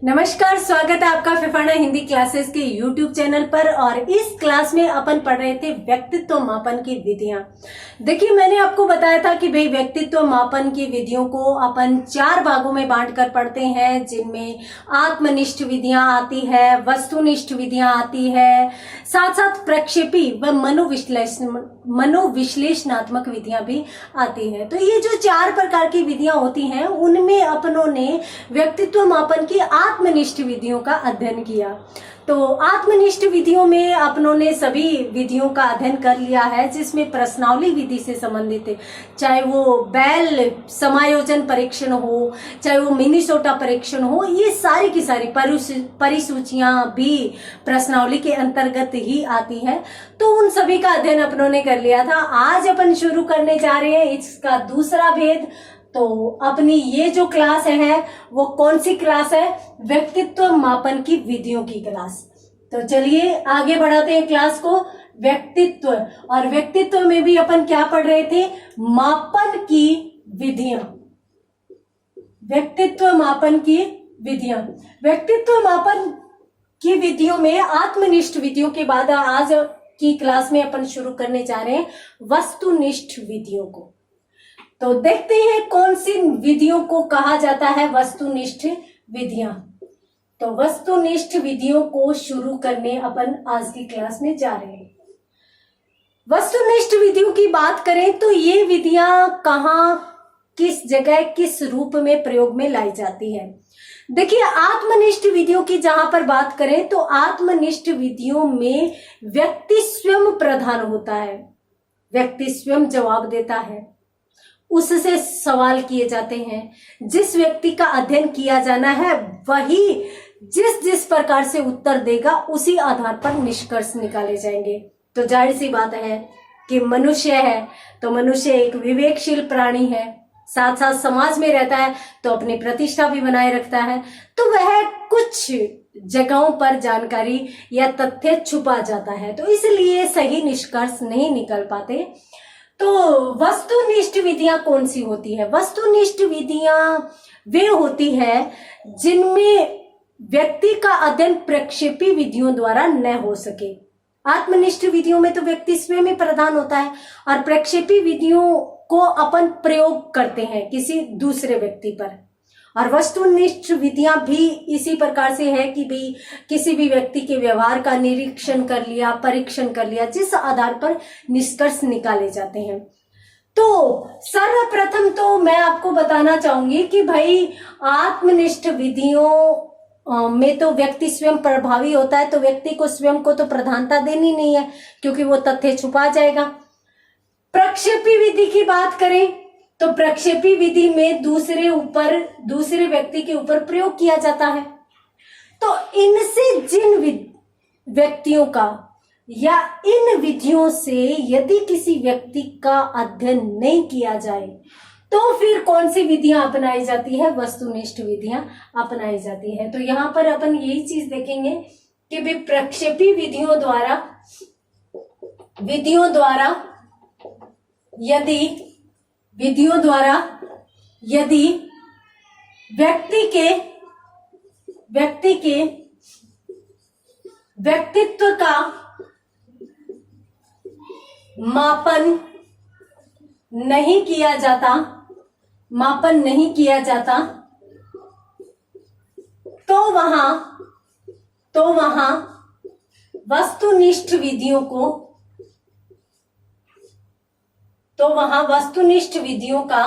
नमस्कार, स्वागत है आपका फिफाना हिंदी क्लासेस के YouTube चैनल पर। और इस क्लास में अपन पढ़ रहे थे व्यक्तित्व मापन की विधियां। देखिए, मैंने आपको बताया था कि भाई व्यक्तित्व मापन की विधियों को अपन 4 भागों में बांटकर पढ़ते हैं, जिनमें आत्मनिष्ठ विधियां आती है, वस्तुनिष्ठ विधियां आती है, साथ साथ प्रक्षेपी व मनोविश्लेषणात्मक विधियां भी आती है। तो ये जो 4 प्रकार की विधियां होती हैं, उनमें अपनों ने व्यक्तित्व मापन की आत्मनिष्ठ विधियों का अध्ययन किया। तो आत्मनिष्ठ विधियों में अपनों ने सभी विधियों का अध्ययन कर लिया है, जिसमें प्रश्नावली विधि से संबंधित है, चाहे वो बेल समायोजन परीक्षण हो, चाहे वो मिनीसोटा परीक्षण हो, ये सारी की सारी परिसूचियां भी प्रश्नावली के अंतर्गत ही आती है। तो उन सभी का अध्ययन अपनों ने कर लिया था। आज अपन शुरू करने जा रहे हैं इसका दूसरा भेद। तो अपनी ये जो क्लास है वो कौन सी क्लास है? व्यक्तित्व मापन की विधियों की क्लास। तो चलिए आगे बढ़ाते हैं क्लास को। व्यक्तित्व, और व्यक्तित्व में भी अपन क्या पढ़ रहे थे? मापन की विधियां। व्यक्तित्व मापन की विधियां। व्यक्तित्व मापन की विधियों में आत्मनिष्ठ विधियों के बाद आज की क्लास में अपन शुरू करने जा रहे हैं वस्तुनिष्ठ विधियों को। तो देखते हैं कौन सी विधियों को कहा जाता है वस्तुनिष्ठ विधियां। तो वस्तुनिष्ठ विधियों को शुरू करने अपन आज की क्लास में जा रहे हैं। वस्तुनिष्ठ विधियों की बात करें तो ये विधियां कहां, किस जगह, किस रूप में प्रयोग में लाई जाती है। देखिए, आत्मनिष्ठ विधियों की जहां पर बात करें तो आत्मनिष्ठ विधियों में व्यक्ति स्वयं प्रधान होता है। व्यक्ति स्वयं जवाब देता है, उससे सवाल किए जाते हैं। जिस व्यक्ति का अध्ययन किया जाना है वही जिस प्रकार से उत्तर देगा उसी आधार पर निष्कर्ष निकाले जाएंगे। तो जाहिर सी बात है कि मनुष्य है तो मनुष्य एक विवेकशील प्राणी है, साथ साथ समाज में रहता है तो अपनी प्रतिष्ठा भी बनाए रखता है। तो वह कुछ जगहों पर जानकारी या तथ्य छुपा जाता है, तो इसलिए सही निष्कर्ष नहीं निकल पाते। तो वस्तुनिष्ठ विधियां कौन सी होती है? वस्तुनिष्ठ विधियां वे होती है जिनमें व्यक्ति का अध्ययन प्रक्षेपी विधियों द्वारा न हो सके। आत्मनिष्ठ विधियों में तो व्यक्ति स्वयं ही प्रधान होता है, और प्रक्षेपी विधियों को अपन प्रयोग करते हैं किसी दूसरे व्यक्ति पर। और वस्तुनिष्ठ विधियां भी इसी प्रकार से है कि भी किसी भी व्यक्ति के व्यवहार का निरीक्षण कर लिया, परीक्षण कर लिया, जिस आधार पर निष्कर्ष निकाले जाते हैं। तो सर्वप्रथम तो मैं आपको बताना चाहूंगी कि भाई आत्मनिष्ठ विधियों में तो व्यक्ति स्वयं प्रभावी होता है, तो व्यक्ति को स्वयं को तो प्रधानता देनी नहीं है, क्योंकि वो तथ्य छुपा जाएगा। प्रक्षेपी विधि की बात करें तो प्रक्षेपी विधि में दूसरे व्यक्ति के ऊपर प्रयोग किया जाता है। तो इनसे जिन व्यक्तियों का या इन विधियों से यदि किसी व्यक्ति का अध्ययन नहीं किया जाए तो फिर कौन सी विधियां अपनाई जाती है? वस्तुनिष्ठ विधियां अपनाई जाती है। तो यहां पर अपन यही चीज देखेंगे कि भी प्रक्षेपी विधियों यदि व्यक्ति के व्यक्तित्व का मापन नहीं किया जाता तो वहां वस्तुनिष्ठ विधियों का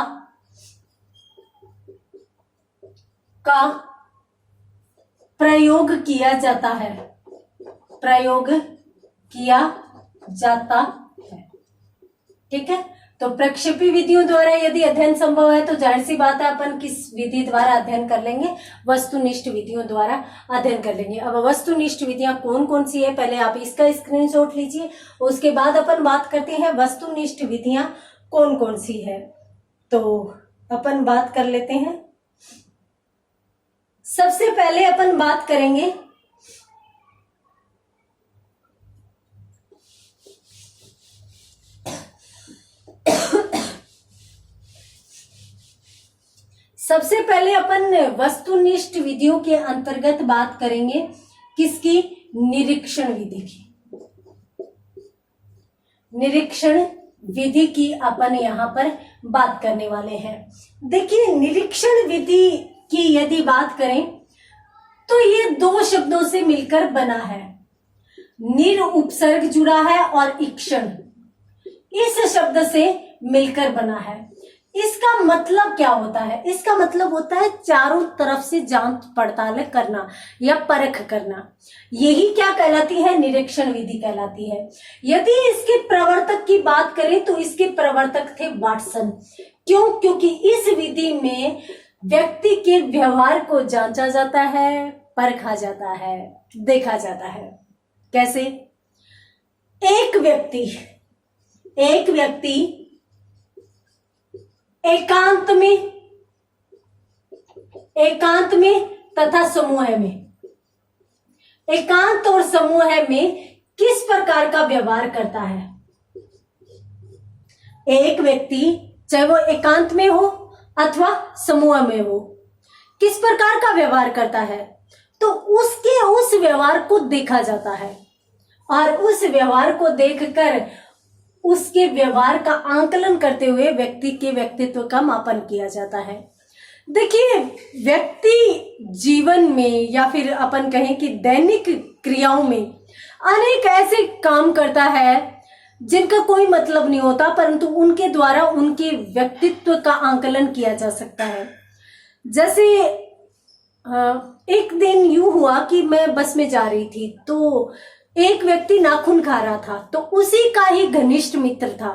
प्रयोग किया जाता है। ठीक है। तो प्रक्षेपी विधियों द्वारा यदि अध्ययन संभव है तो जाहिर सी बात है अपन किस विधि द्वारा अध्ययन कर लेंगे? वस्तुनिष्ठ विधियों द्वारा अध्ययन कर लेंगे। अब वस्तुनिष्ठ विधियां कौन कौन सी है, पहले आप इसका स्क्रीनशॉट लीजिए, उसके बाद अपन बात करते हैं वस्तुनिष्ठ विधियां कौन कौन सी है। तो अपन बात कर लेते हैं। सबसे पहले अपन बात करेंगे सबसे पहले अपन वस्तुनिष्ठ विधियों के अंतर्गत बात करेंगे किसकी? निरीक्षण विधि की। निरीक्षण विधि की अपन यहां पर बात करने वाले हैं। देखिए, निरीक्षण विधि की यदि बात करें तो ये दो शब्दों से मिलकर बना है। निर उपसर्ग जुड़ा है और ईक्षण इस शब्द से मिलकर बना है। इसका मतलब क्या होता है? इसका मतलब होता है चारों तरफ से जांच पड़ताल करना या परख करना। यही क्या कहलाती है? निरीक्षण विधि कहलाती है। यदि इसके प्रवर्तक की बात करें तो इसके प्रवर्तक थे वाटसन। क्यों? क्योंकि इस विधि में व्यक्ति के व्यवहार को जांचा जाता है, परखा जाता है, देखा जाता है। कैसे? एक व्यक्ति एकांत में तथा समूह में, एकांत और समूह में किस प्रकार का व्यवहार करता है? एक व्यक्ति चाहे वो एकांत में हो अथवा समूह में हो, किस प्रकार का व्यवहार करता है? तो उसके उस व्यवहार को देखा जाता है और उस व्यवहार को देखकर उसके व्यवहार का आंकलन करते हुए व्यक्ति के व्यक्तित्व का मापन किया जाता है। देखिए, व्यक्ति जीवन में या फिर अपन कहें कि दैनिक क्रियाओं में अनेक ऐसे काम करता है जिनका कोई मतलब नहीं होता, परंतु उनके द्वारा उनके व्यक्तित्व का आंकलन किया जा सकता है। जैसे एक दिन यूं हुआ कि मैं बस में जा रही थी तो एक व्यक्ति नाखून खा रहा था, तो उसी का ही घनिष्ठ मित्र था।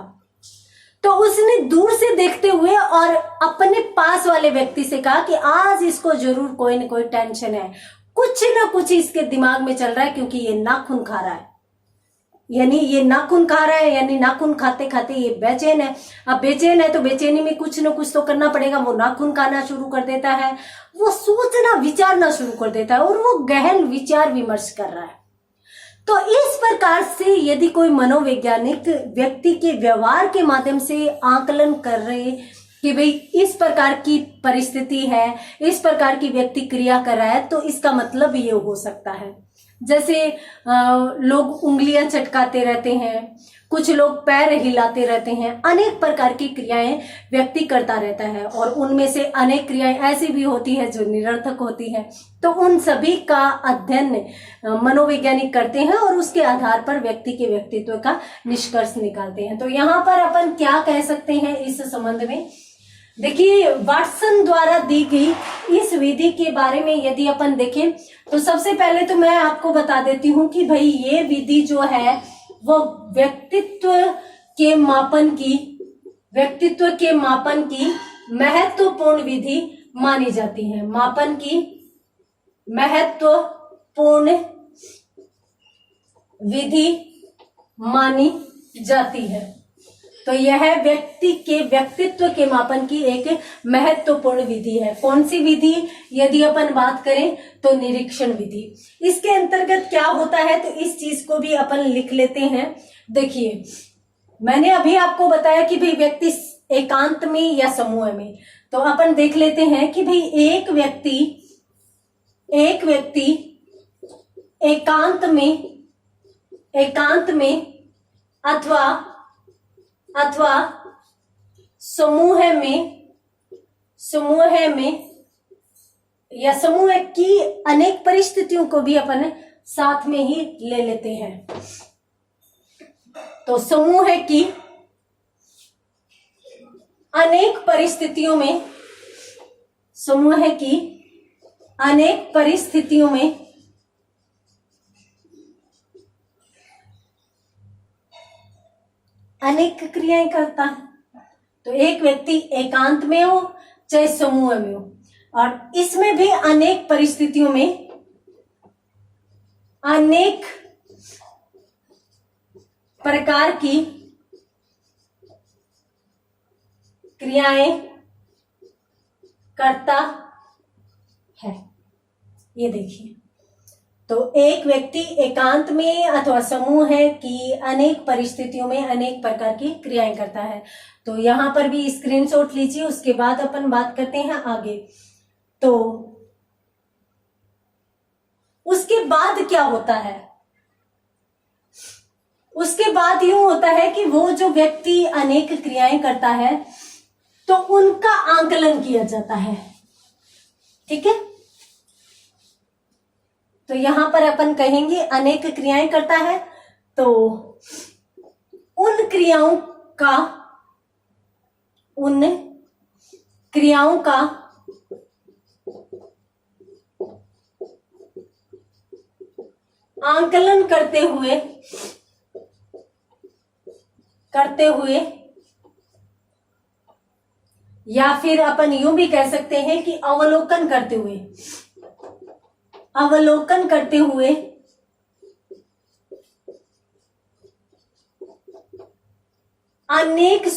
तो उसने दूर से देखते हुए और अपने पास वाले व्यक्ति से कहा कि आज इसको जरूर कोई न कोई टेंशन है, कुछ ना कुछ इसके दिमाग में चल रहा है, क्योंकि ये नाखून खा रहा है। यानी नाखून खाते खाते ये बेचैन है। अब बेचैन है तो बेचैनी में कुछ ना कुछ तो करना पड़ेगा। वो नाखून खाना शुरू कर देता है, वो सोचना विचारना शुरू कर देता है और वो गहन विचार विमर्श कर रहा है। तो इस प्रकार से यदि कोई मनोवैज्ञानिक व्यक्ति के व्यवहार के माध्यम से आंकलन कर रहे कि भाई इस प्रकार की परिस्थिति है, इस प्रकार की व्यक्ति क्रिया कर रहा है, तो इसका मतलब ये हो सकता है। जैसे लोग उंगलियां चटकाते रहते हैं, कुछ लोग पैर हिलाते रहते हैं, अनेक प्रकार की क्रियाएं व्यक्ति करता रहता है और उनमें से अनेक क्रियाएं ऐसी भी होती है जो निरर्थक होती है। तो उन सभी का अध्ययन मनोवैज्ञानिक करते हैं और उसके आधार पर व्यक्ति के व्यक्तित्व का निष्कर्ष निकालते हैं। तो यहाँ पर अपन क्या कह सकते हैं इस संबंध में? देखिए, वाटसन द्वारा दी गई इस विधि के बारे में यदि अपन देखें तो सबसे पहले तो मैं आपको बता देती हूं कि भाई ये विधि जो है वो व्यक्तित्व के मापन की महत्वपूर्ण विधि मानी जाती है। मापन की महत्वपूर्ण विधि मानी जाती है। तो यह व्यक्ति के व्यक्तित्व के मापन की एक महत्वपूर्ण विधि है। कौन सी विधि? यदि अपन बात करें तो निरीक्षण विधि। इसके अंतर्गत क्या होता है तो इस चीज को भी अपन लिख लेते हैं। देखिए, मैंने अभी आपको बताया कि भाई व्यक्ति एकांत में या समूह में, तो अपन देख लेते हैं कि भाई एक व्यक्ति एकांत में अथवा समूह में या समूह की अनेक परिस्थितियों को भी अपन साथ में ही ले लेते हैं। तो समूह की अनेक परिस्थितियों में अनेक क्रियाएं करता है। तो एक व्यक्ति एकांत में हो चाहे समूह में हो, और इसमें भी अनेक परिस्थितियों में अनेक प्रकार की क्रियाएं करता है। ये देखिए, तो एक व्यक्ति एकांत में अथवा समूह है कि अनेक परिस्थितियों में अनेक प्रकार की क्रियाएं करता है। तो यहाँ पर भी स्क्रीनशॉट लीजिए, उसके बाद अपन बात करते हैं आगे। तो उसके बाद क्या होता है? उसके बाद यूं होता है कि वो जो व्यक्ति अनेक क्रियाएं करता है तो उनका आंकलन किया जाता है। ठीक है, तो यहां पर अपन कहेंगे अनेक क्रियाएं करता है, तो उन क्रियाओं का आंकलन करते हुए या फिर अपन यूं भी कह सकते हैं कि अवलोकन करते हुए अनेक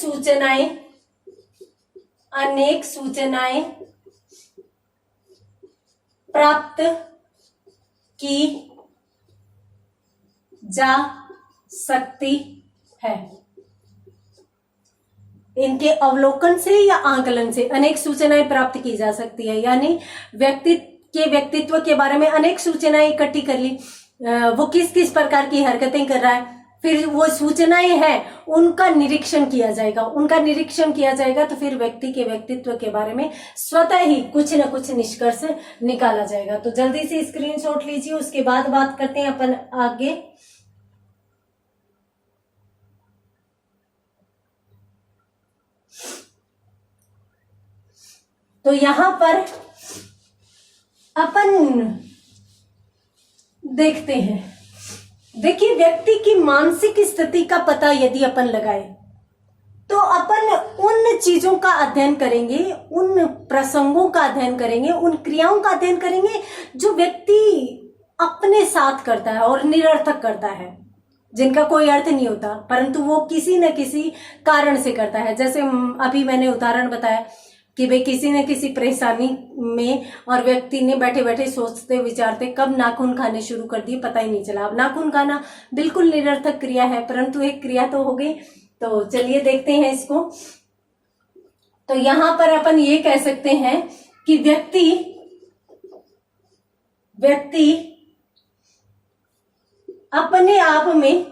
सूचनाएं प्राप्त की जा सकती है। इनके अवलोकन से या आंकलन से अनेक सूचनाएं प्राप्त की जा सकती है, यानी व्यक्ति के व्यक्तित्व के बारे में अनेक सूचनाएं इकट्ठी कर ली, वो किस किस प्रकार की हरकतें कर रहा है, फिर वो सूचनाएं हैं उनका निरीक्षण किया जाएगा तो फिर व्यक्ति के व्यक्तित्व के बारे में स्वतः ही कुछ न कुछ निष्कर्ष निकाला जाएगा। तो जल्दी से स्क्रीनशॉट लीजिए, उसके बाद बात करते हैं अपन आगे। तो यहां पर अपन देखते हैं, देखिए व्यक्ति की मानसिक स्थिति का पता यदि अपन लगाए तो अपन उन चीजों का अध्ययन करेंगे, उन प्रसंगों का अध्ययन करेंगे, उन क्रियाओं का अध्ययन करेंगे जो व्यक्ति अपने साथ करता है और निरर्थक करता है, जिनका कोई अर्थ नहीं होता, परंतु वो किसी न किसी कारण से करता है। जैसे अभी मैंने उदाहरण बताया कि भाई किसी न किसी परेशानी में और व्यक्ति ने बैठे बैठे सोचते विचारते कब नाखून खाने शुरू कर दिए पता ही नहीं चला। अब नाखून खाना बिल्कुल निरर्थक क्रिया है, परंतु एक क्रिया तो हो गई। तो चलिए देखते हैं इसको। तो यहां पर अपन ये कह सकते हैं कि व्यक्ति अपने आप में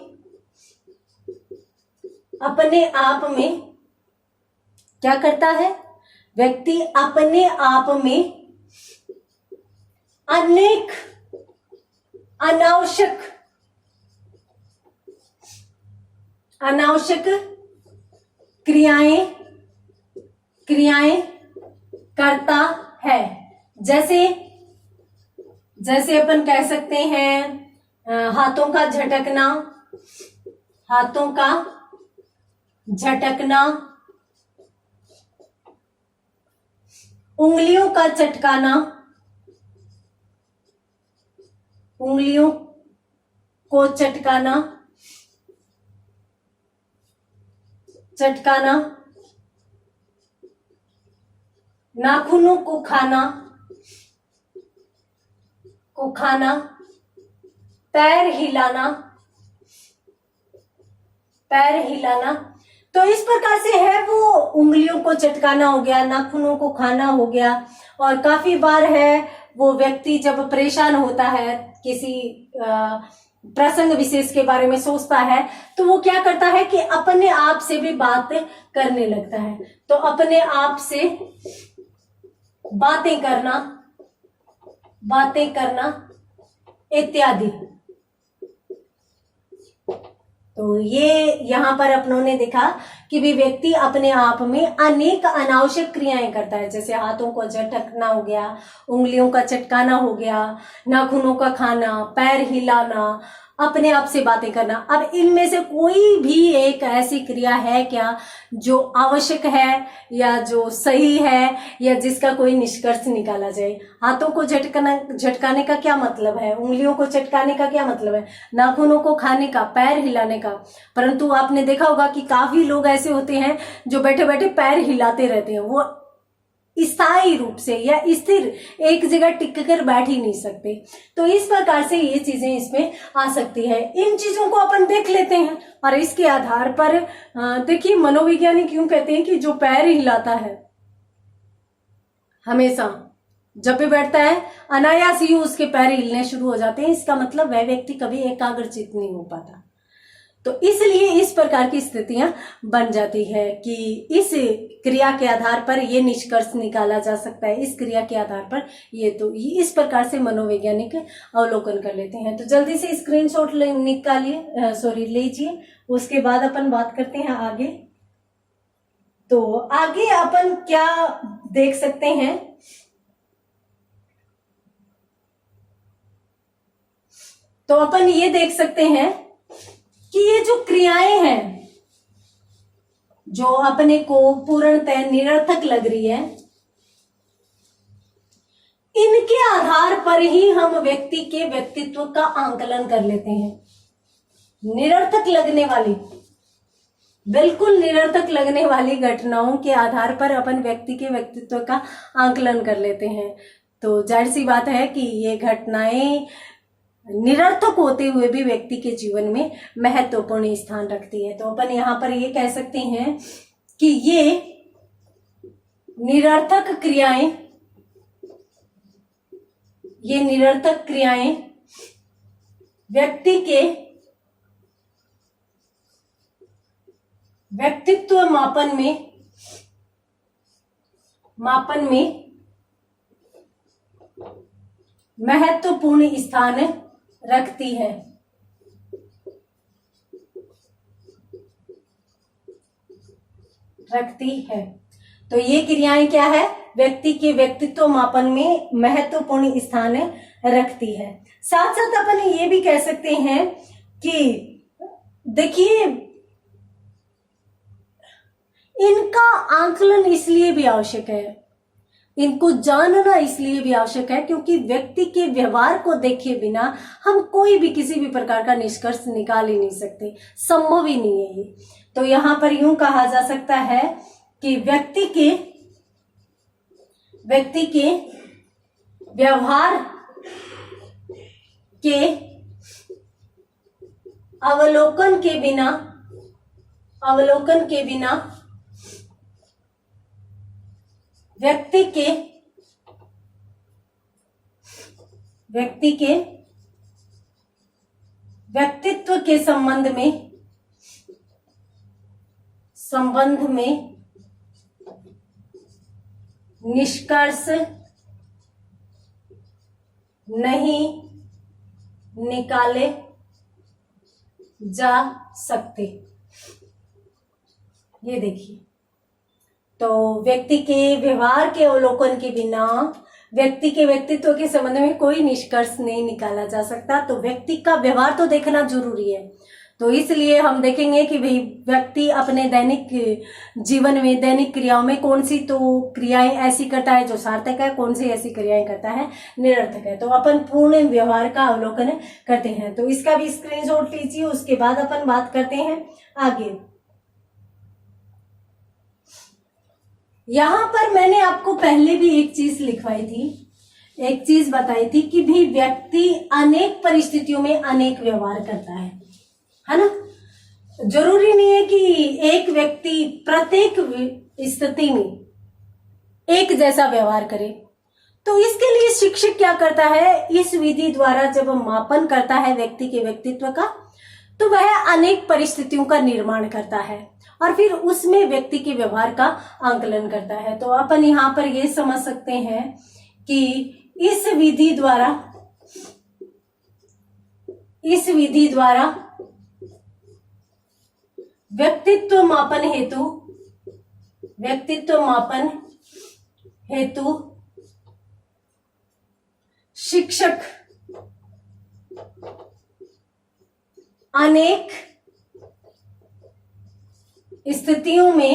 क्या करता है? व्यक्ति अपने आप में अनेक अनावश्यक क्रियाएं करता है। जैसे अपन कह सकते हैं हाथों का झटकना, उंगलियों को चटकाना, नाखूनों को खाना, पैर हिलाना। तो इस प्रकार से है, वो उंगलियों को चटकाना हो गया, नाखूनों को खाना हो गया। और काफी बार है वो व्यक्ति जब परेशान होता है, किसी प्रसंग विशेष के बारे में सोचता है, तो वो क्या करता है कि अपने आप से भी बात करने लगता है। तो अपने आप से बातें करना इत्यादि। तो ये यहाँ पर अपनों ने देखा कि भी व्यक्ति अपने आप में अनेक अनावश्यक क्रियाएं करता है, जैसे हाथों को झटकना हो गया, उंगलियों का चटकाना हो गया, नाखूनों का खाना, पैर हिलाना, अपने आप से बातें करना। अब इनमें से कोई भी एक ऐसी क्रिया है क्या जो आवश्यक है या जो सही है या जिसका कोई निष्कर्ष निकाला जाए? हाथों को झटकाने का क्या मतलब है? उंगलियों को चटकाने का क्या मतलब है? नाखूनों को खाने का, पैर हिलाने का। परंतु आपने देखा होगा कि काफी लोग ऐसे होते हैं जो बैठे बैठे पैर हिलाते रहते हैं। वो स्थायी रूप से या स्थिर एक जगह टिक कर बैठ ही नहीं सकते। तो इस प्रकार से ये चीजें इसमें आ सकती है। इन चीजों को अपन देख लेते हैं और इसके आधार पर देखिए मनोवैज्ञानिक यूं कहते हैं कि जो पैर हिलाता है हमेशा जब भी बैठता है अनायास ही उसके पैर हिलने शुरू हो जाते हैं, इसका मतलब वह व्यक्ति कभी एकाग्रचित नहीं हो पाता। तो इसलिए इस प्रकार की स्थितियां बन जाती है कि इस क्रिया के आधार पर ये निष्कर्ष निकाला जा सकता है, इस क्रिया के आधार पर ये, तो इस प्रकार से मनोवैज्ञानिक अवलोकन कर लेते हैं। तो जल्दी से स्क्रीनशॉट निकालिए, सॉरी लीजिए, उसके बाद अपन बात करते हैं आगे। तो आगे अपन क्या देख सकते हैं, तो अपन ये देख सकते हैं कि ये जो क्रियाएं हैं जो अपने को पूर्णतः निरर्थक लग रही है, इनके आधार पर ही हम व्यक्ति के व्यक्तित्व का आंकलन कर लेते हैं। निरर्थक लगने वाली, बिल्कुल निरर्थक लगने वाली घटनाओं के आधार पर अपन व्यक्ति के व्यक्तित्व का आंकलन कर लेते हैं। तो जाहिर सी बात है कि ये घटनाएं निरर्थक होते हुए भी व्यक्ति के जीवन में महत्वपूर्ण स्थान रखती है। तो अपन यहां पर ये कह सकते हैं कि ये निरर्थक क्रियाएं व्यक्ति के व्यक्तित्व मापन में महत्वपूर्ण स्थान रखती है। तो ये क्रियाएं क्या है, व्यक्ति के व्यक्तित्व मापन में महत्वपूर्ण स्थान रखती है। साथ साथ अपन ये भी कह सकते हैं कि देखिए इनका आंकलन इसलिए भी आवश्यक है, इनको जानना इसलिए भी आवश्यक है क्योंकि व्यक्ति के व्यवहार को देखे बिना हम कोई भी किसी भी प्रकार का निष्कर्ष निकाल ही नहीं सकते, संभव ही नहीं है ये। तो यहां पर यूं कहा जा सकता है कि व्यक्ति के व्यवहार के अवलोकन के बिना व्यक्ति के व्यक्तित्व के संबंध में निष्कर्ष नहीं निकाले जा सकते। ये देखिए, तो व्यक्ति के व्यवहार के अवलोकन के बिना व्यक्ति के व्यक्तित्व के संबंध में कोई निष्कर्ष नहीं निकाला जा सकता। तो व्यक्ति का व्यवहार तो देखना जरूरी है। तो इसलिए हम देखेंगे कि भाई व्यक्ति अपने दैनिक जीवन में, दैनिक क्रियाओं में कौन सी तो क्रियाएं ऐसी करता है जो सार्थक है, कौन सी ऐसी क्रियाएं करता है निरर्थक है। तो अपन पूर्ण व्यवहार का अवलोकन करते हैं। तो इसका भी स्क्रीनशॉट लीजिए, उसके बाद अपन बात करते हैं आगे। यहां पर मैंने आपको पहले भी एक चीज लिखवाई थी, एक चीज बताई थी कि भी व्यक्ति अनेक परिस्थितियों में अनेक व्यवहार करता है ना। जरूरी नहीं है कि एक व्यक्ति प्रत्येक स्थिति में एक जैसा व्यवहार करे। तो इसके लिए शिक्षक क्या करता है, इस विधि द्वारा जब मापन करता है व्यक्ति के व्यक्तित्व का, तो वह अनेक परिस्थितियों का निर्माण करता है और फिर उसमें व्यक्ति के व्यवहार का आंकलन करता है। तो अपन यहां पर ये समझ सकते हैं कि इस विधि द्वारा व्यक्तित्व मापन हेतु शिक्षक अनेक स्थितियों में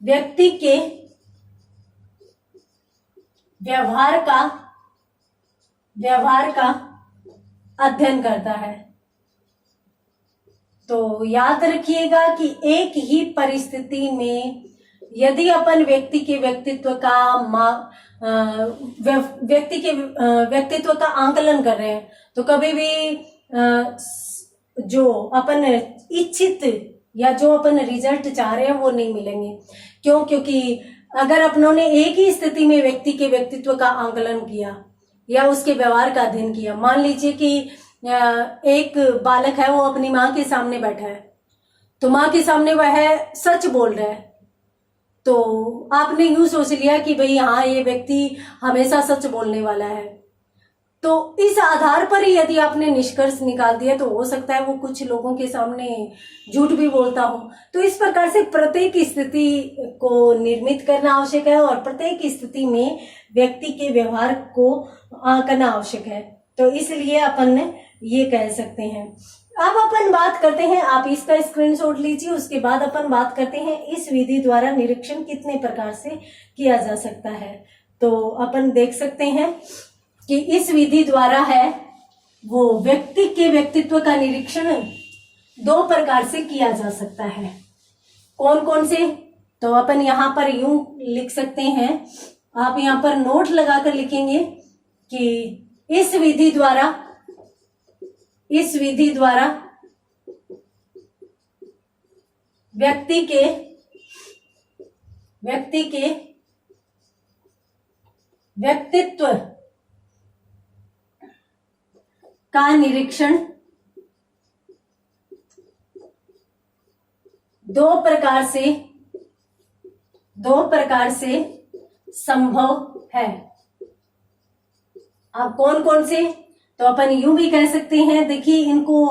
व्यक्ति के व्यवहार का अध्ययन करता है। तो याद रखिएगा कि एक ही परिस्थिति में यदि अपन व्यक्ति के व्यक्तित्व का व्यक्तित्व का आंकलन कर रहे हैं तो कभी भी जो अपन इच्छित या जो अपन रिजल्ट चाह रहे हैं वो नहीं मिलेंगे। क्यों? क्योंकि अगर अपनों ने एक ही स्थिति में व्यक्ति के व्यक्तित्व का आंकलन किया या उसके व्यवहार का अध्ययन किया, मान लीजिए कि एक बालक है, वो अपनी माँ के सामने बैठा है, तो माँ के सामने वह सच बोल रहा है, तो आपने यूं सोच लिया कि भाई हाँ ये व्यक्ति हमेशा सच बोलने वाला है। तो इस आधार पर ही यदि आपने निष्कर्ष निकाल दिया तो हो सकता है वो कुछ लोगों के सामने झूठ भी बोलता हो। तो इस प्रकार से प्रत्येक स्थिति को निर्मित करना आवश्यक है और प्रत्येक स्थिति में व्यक्ति के व्यवहार को आंकना आवश्यक है। तो इसलिए अपन ये कह सकते हैं। अब अपन बात करते हैं, आप इसका स्क्रीनशॉट लीजिए, उसके बाद अपन बात करते हैं इस विधि द्वारा निरीक्षण कितने प्रकार से किया जा सकता है। तो अपन देख सकते हैं कि इस विधि द्वारा है वो व्यक्ति के व्यक्तित्व का निरीक्षण 2 प्रकार से किया जा सकता है। कौन कौन से? तो अपन यहाँ पर यूं लिख सकते हैं, आप यहाँ पर नोट लगाकर लिखेंगे कि इस विधि द्वारा व्यक्ति के व्यक्तित्व का निरीक्षण 2 प्रकार से संभव है। अब कौन कौन से? तो अपन यूं भी कह सकते हैं, देखिए इनको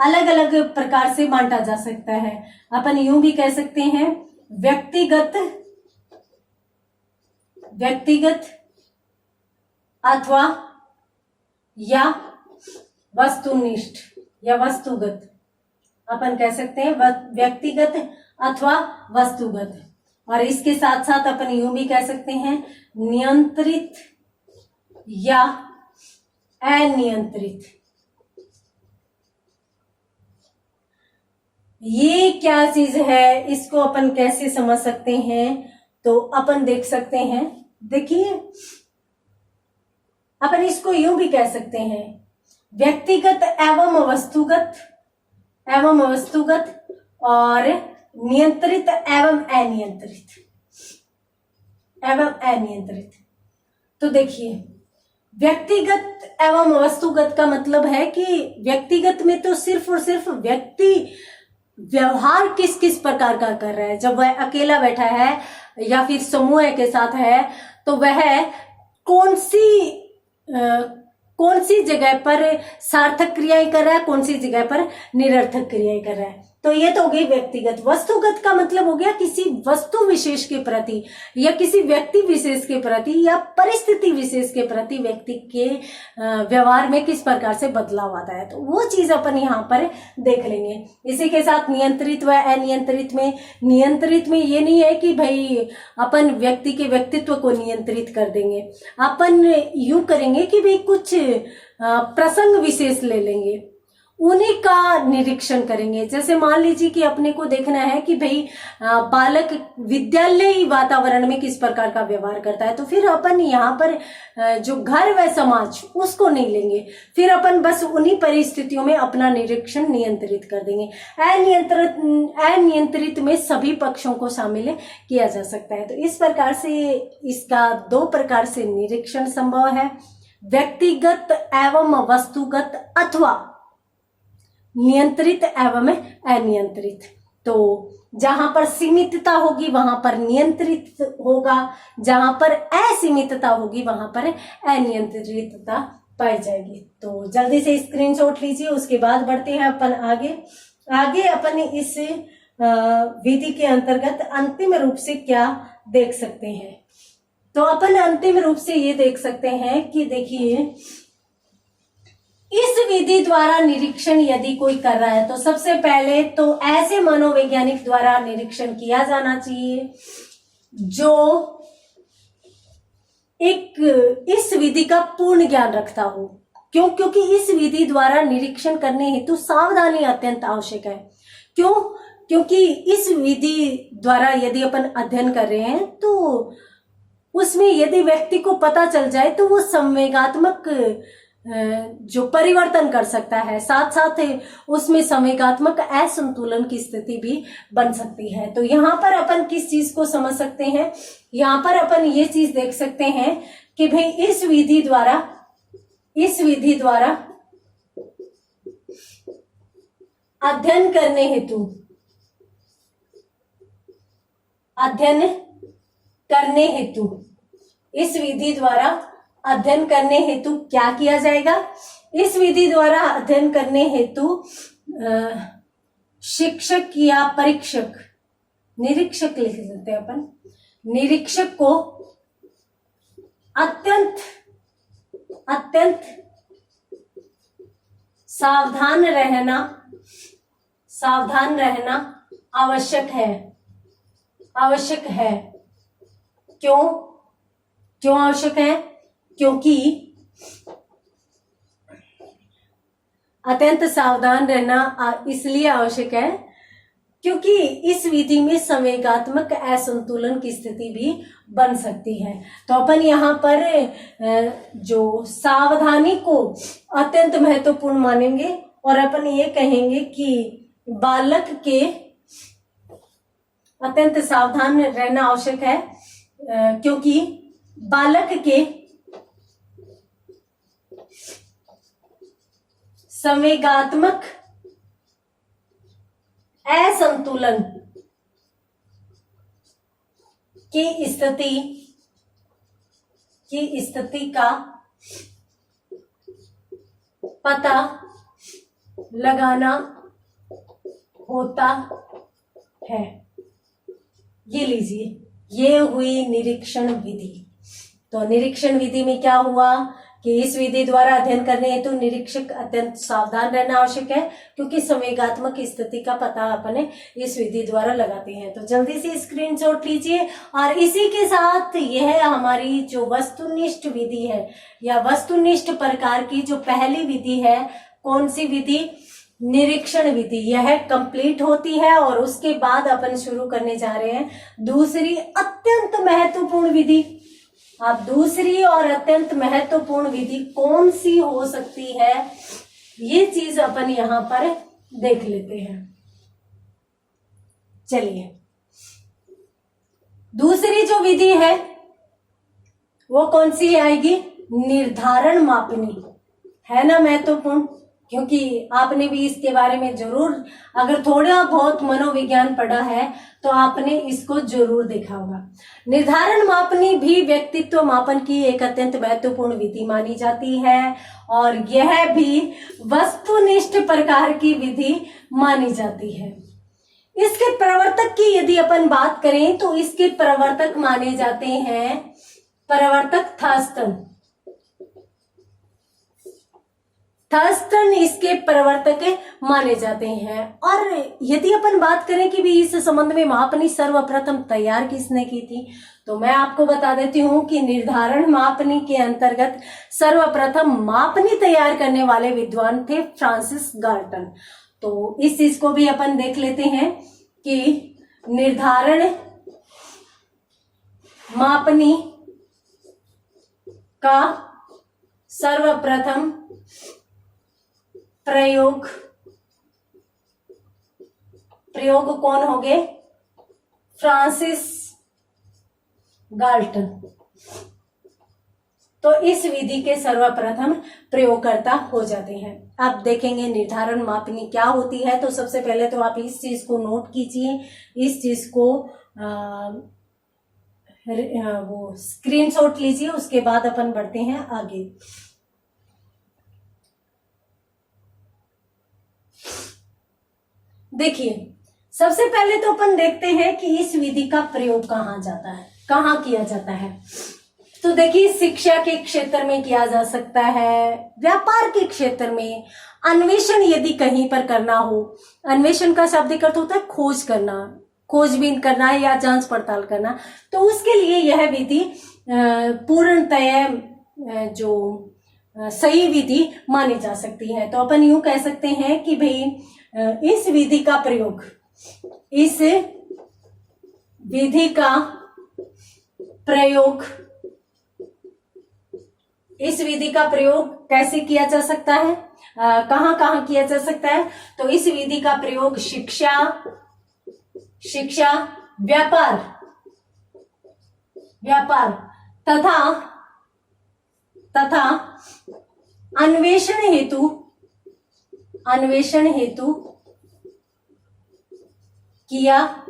अलग अलग प्रकार से बांटा जा सकता है। अपन यूं भी कह सकते हैं व्यक्तिगत अथवा या वस्तुनिष्ठ या वस्तुगत। अपन कह सकते हैं व्यक्तिगत अथवा वस्तुगत। और इसके साथ साथ अपन यूं भी कह सकते हैं नियंत्रित या अनियंत्रित। ये क्या चीज है, इसको अपन कैसे समझ सकते हैं? तो अपन देख सकते हैं, देखिए अपन इसको यूं भी कह सकते हैं व्यक्तिगत एवं वस्तुगत और नियंत्रित एवं अनियंत्रित। तो देखिए व्यक्तिगत एवं वस्तुगत का मतलब है कि व्यक्तिगत में तो सिर्फ और सिर्फ व्यक्ति व्यवहार किस किस प्रकार का कर रहा है। जब वह अकेला बैठा है या फिर समूह के साथ है तो वह कौन सी जगह पर सार्थक क्रियाएं कर रहा है, कौन सी जगह पर निरर्थक क्रियाएं कर रहा है। तो ये तो हो गई व्यक्तिगत। वस्तुगत का मतलब हो गया किसी वस्तु विशेष के प्रति या किसी व्यक्ति विशेष के प्रति या परिस्थिति विशेष के प्रति व्यक्ति के व्यवहार में किस प्रकार से बदलाव आता है। तो वो चीज अपन यहाँ पर देख लेंगे। इसी के साथ नियंत्रित व अनियंत्रित में, नियंत्रित में ये नहीं है कि भाई अपन व्यक्ति के व्यक्तित्व को नियंत्रित कर देंगे। अपन यूं करेंगे कि भाई कुछ प्रसंग विशेष ले लेंगे, उन्हीं का निरीक्षण करेंगे। जैसे मान लीजिए कि अपने को देखना है कि भाई बालक विद्यालय वातावरण में किस प्रकार का व्यवहार करता है, तो फिर अपन यहाँ पर जो घर व समाज उसको नहीं लेंगे, फिर अपन बस उन्हीं परिस्थितियों में अपना निरीक्षण नियंत्रित कर देंगे। अनियंत्रित में सभी पक्षों को शामिल किया जा सकता है। तो इस प्रकार से इसका 2 प्रकार से निरीक्षण संभव है, व्यक्तिगत एवं वस्तुगत अथवा नियंत्रित एवं अनियंत्रित। तो जहां पर सीमितता होगी वहां पर नियंत्रित होगा, जहां पर असीमितता होगी वहां पर अनियंत्रितता पाई जाएगी। तो जल्दी से स्क्रीनशॉट लीजिए, उसके बाद बढ़ते हैं अपन आगे अपन इस विधि के अंतर्गत अंतिम रूप से क्या देख सकते हैं। तो अपन अंतिम रूप से ये देख सकते हैं कि देखिए इस विधि द्वारा निरीक्षण यदि कोई कर रहा है तो सबसे पहले तो ऐसे मनोवैज्ञानिक द्वारा निरीक्षण किया जाना चाहिए जो इस विधि का पूर्ण ज्ञान रखता हो। क्योंकि इस विधि द्वारा निरीक्षण करने हेतु सावधानी अत्यंत आवश्यक है। क्यों? क्योंकि इस विधि द्वारा यदि अपन अध्ययन कर रहे हैं तो उसमें यदि व्यक्ति को पता चल जाए तो वो संवेगात्मक जो परिवर्तन कर सकता है, साथ साथ उसमें संवेगात्मक असंतुलन की स्थिति भी बन सकती है। तो यहाँ पर अपन किस चीज को समझ सकते हैं? यहाँ पर अपन ये चीज देख सकते हैं कि भाई इस विधि द्वारा अध्ययन करने हेतु इस विधि द्वारा अध्ययन करने हेतु क्या किया जाएगा? इस विधि द्वारा अध्ययन करने हेतु शिक्षक या परीक्षक, निरीक्षक लिख देते हैं अपन, निरीक्षक को अत्यंत सावधान रहना आवश्यक है। क्यों आवश्यक है? क्योंकि अत्यंत सावधान रहना इसलिए आवश्यक है क्योंकि इस विधि में संवेगात्मक असंतुलन की स्थिति भी बन सकती है। तो अपन यहाँ पर जो सावधानी को अत्यंत महत्वपूर्ण मानेंगे और अपन ये कहेंगे कि बालक के अत्यंत सावधान रहना आवश्यक है क्योंकि बालक के संवेगात्मक असंतुलन की स्थिति का पता लगाना होता है। ये लीजिए, ये हुई निरीक्षण विधि। तो निरीक्षण विधि में क्या हुआ कि इस विधि द्वारा अध्ययन करने हेतु निरीक्षक अत्यंत सावधान रहना आवश्यक है क्योंकि संवेगात्मक स्थिति का पता अपने इस विधि द्वारा लगाते हैं। तो जल्दी से स्क्रीनशॉट लीजिए। और इसी के साथ यह हमारी जो वस्तुनिष्ठ विधि है या वस्तुनिष्ठ प्रकार की जो पहली विधि है, कौन सी विधि? निरीक्षण विधि, यह कंप्लीट होती है। और उसके बाद अपन शुरू करने जा रहे हैं दूसरी अत्यंत महत्वपूर्ण विधि। अब दूसरी और अत्यंत महत्वपूर्ण विधि कौन सी हो सकती है, ये चीज अपन यहां पर देख लेते हैं। चलिए, दूसरी जो विधि है वो कौन सी आएगी? निर्धारण मापनी, है ना महत्वपूर्ण, क्योंकि आपने भी इसके बारे में जरूर, अगर थोड़ा बहुत मनोविज्ञान पढ़ा है तो आपने इसको जरूर देखा होगा। निर्धारण मापनी भी व्यक्तित्व मापन की एक अत्यंत महत्वपूर्ण विधि मानी जाती है और यह भी वस्तुनिष्ठ प्रकार की विधि मानी जाती है। इसके प्रवर्तक की यदि अपन बात करें तो इसके प्रवर्तक माने जाते हैं, प्रवर्तक थर्स्टन इसके प्रवर्तक माने जाते हैं। और यदि अपन बात करें कि भी इस संबंध में मापनी सर्वप्रथम तैयार किसने की थी, तो मैं आपको बता देती हूं कि निर्धारण मापनी के अंतर्गत सर्वप्रथम मापनी तैयार करने वाले विद्वान थे फ्रांसिस गाल्टन। तो इस चीज को भी अपन देख लेते हैं कि निर्धारण मापनी का सर्वप्रथम प्रयोग कौन हो गए? Francis Galton. तो इस विधि के सर्वप्रथम प्रयोगकर्ता हो जाते हैं। अब देखेंगे निर्धारण मापनी क्या होती है। तो सबसे पहले तो आप इस चीज को नोट कीजिए, इस चीज को वो स्क्रीनशॉट लीजिए, उसके बाद अपन बढ़ते हैं आगे। देखिए, सबसे पहले तो अपन देखते हैं कि इस विधि का प्रयोग कहाँ किया जाता है। तो देखिए, शिक्षा के क्षेत्र में किया जा सकता है, व्यापार के क्षेत्र में, अन्वेषण यदि कहीं पर करना हो, अन्वेषण का शाब्दिक अर्थ होता है खोज करना, खोजबीन करना या जांच पड़ताल करना, तो उसके लिए यह विधि पूर्णतः जो सही विधि मानी जा सकती है। तो अपन यूं कह सकते हैं कि भाई इस विधि का प्रयोग, इस विधि का प्रयोग, इस विधि का प्रयोग कैसे किया जा सकता है, कहां कहां किया जा सकता है? तो इस विधि का प्रयोग शिक्षा, व्यापार तथा अन्वेषण हेतु किया